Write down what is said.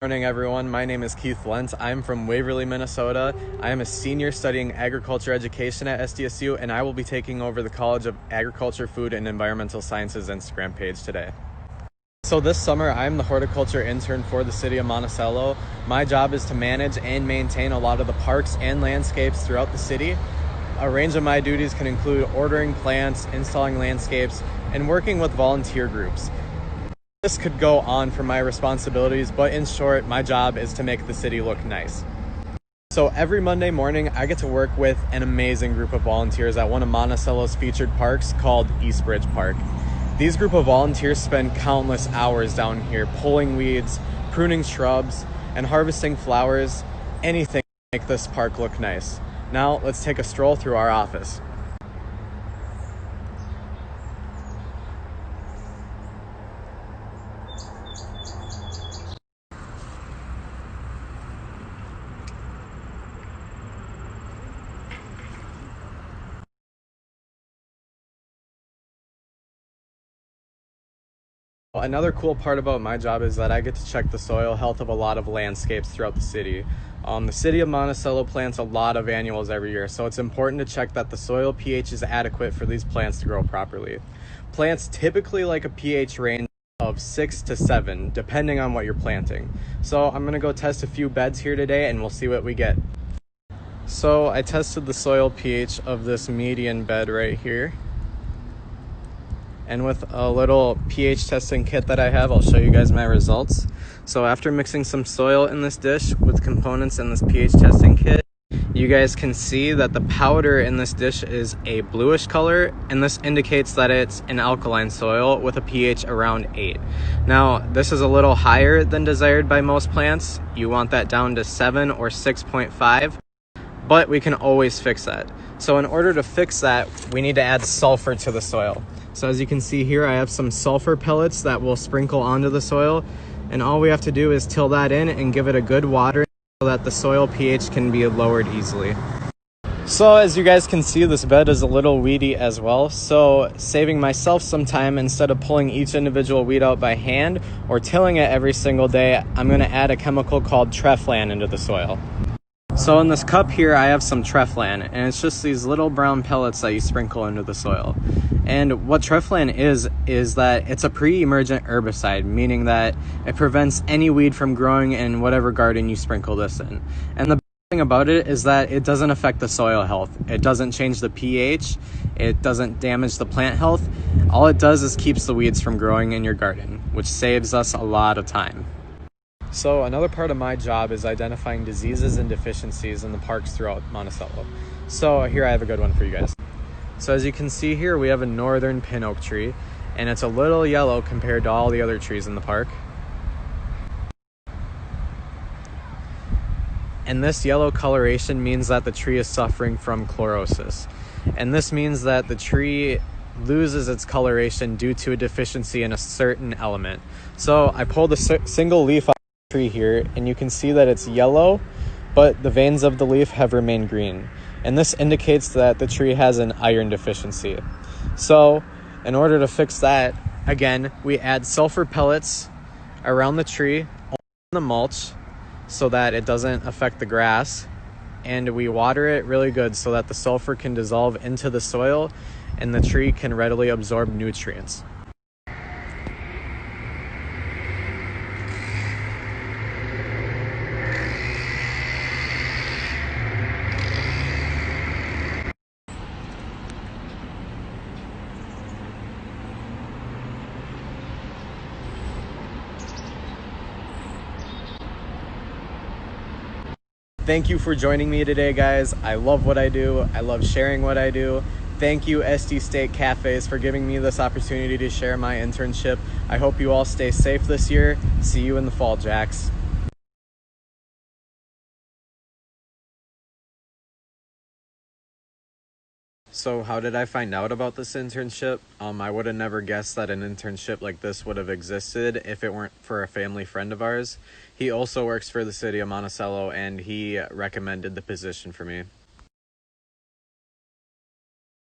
Good morning, everyone. My name is Keith Lentz. I'm from Waverly, Minnesota. I am a senior studying agriculture education at SDSU, and I will be taking over the College of Agriculture, Food, and Environmental Sciences Instagram page today. So this summer, I'm the horticulture intern for the city of Monticello. My job is to manage and maintain a lot of the parks and landscapes throughout the city. A range of my duties can include ordering plants, installing landscapes, and working with volunteer groups. This could go on for my responsibilities, but in short, my job is to make the city look nice. So every Monday morning, I get to work with an amazing group of volunteers at one of Monticello's featured parks called East Bridge Park. These group of volunteers spend countless hours down here pulling weeds, pruning shrubs, and harvesting flowers, anything to make this park look nice. Now, let's take a stroll through our office. Another cool part about my job is that I get to check the soil health of a lot of landscapes throughout the city. The city of Monticello plants a lot of annuals every year, so it's important to check that the soil pH is adequate for these plants to grow properly. Plants typically like a pH range of 6 to 7, depending on what you're planting. So I'm gonna go test a few beds here today and we'll see what we get. So I tested the soil pH of this median bed right here. And with a little pH testing kit that I have, I'll show you guys my results. So after mixing some soil in this dish with components in this pH testing kit, you guys can see that the powder in this dish is a bluish color, and this indicates that it's an alkaline soil with a pH around 8. Now, this is a little higher than desired by most plants. You want that down to 7 or 6.5, but we can always fix that. So in order to fix that, we need to add sulfur to the soil. So as you can see here, I have some sulfur pellets that will sprinkle onto the soil, and all we have to do is till that in and give it a good watering so that the soil pH can be lowered easily. So as you guys can see, this bed is a little weedy as well, so saving myself some time, instead of pulling each individual weed out by hand or tilling it every single day, I'm going to add a chemical called Treflan into the soil. So in this cup here, I have some Treflan, and it's just these little brown pellets that you sprinkle into the soil. And what Treflan is that it's a pre-emergent herbicide, meaning that it prevents any weed from growing in whatever garden you sprinkle this in. And the best thing about it is that it doesn't affect the soil health. It doesn't change the pH. It doesn't damage the plant health. All it does is keeps the weeds from growing in your garden, which saves us a lot of time. So another part of my job is identifying diseases and deficiencies in the parks throughout Monticello. So here I have a good one for you guys. So as you can see here, we have a northern pin oak tree, and it's a little yellow compared to all the other trees in the park. And this yellow coloration means that the tree is suffering from chlorosis. And this means that the tree loses its coloration due to a deficiency in a certain element. So I pulled a single leaf off the tree here, and you can see that it's yellow, but the veins of the leaf have remained green. And this indicates that the tree has an iron deficiency. So in order to fix that, again, we add sulfur pellets around the tree, on the mulch, so that it doesn't affect the grass, and we water it really good so that the sulfur can dissolve into the soil and the tree can readily absorb nutrients. Thank you for joining me today, guys. I love what I do. I love sharing what I do. Thank you, SDStateCAFES, for giving me this opportunity to share my internship. I hope you all stay safe this year. See you in the fall, Jacks. So how did I find out about this internship? I would have never guessed that an internship like this would have existed if it weren't for a family friend of ours. He also works for the city of Monticello, and he recommended the position for me.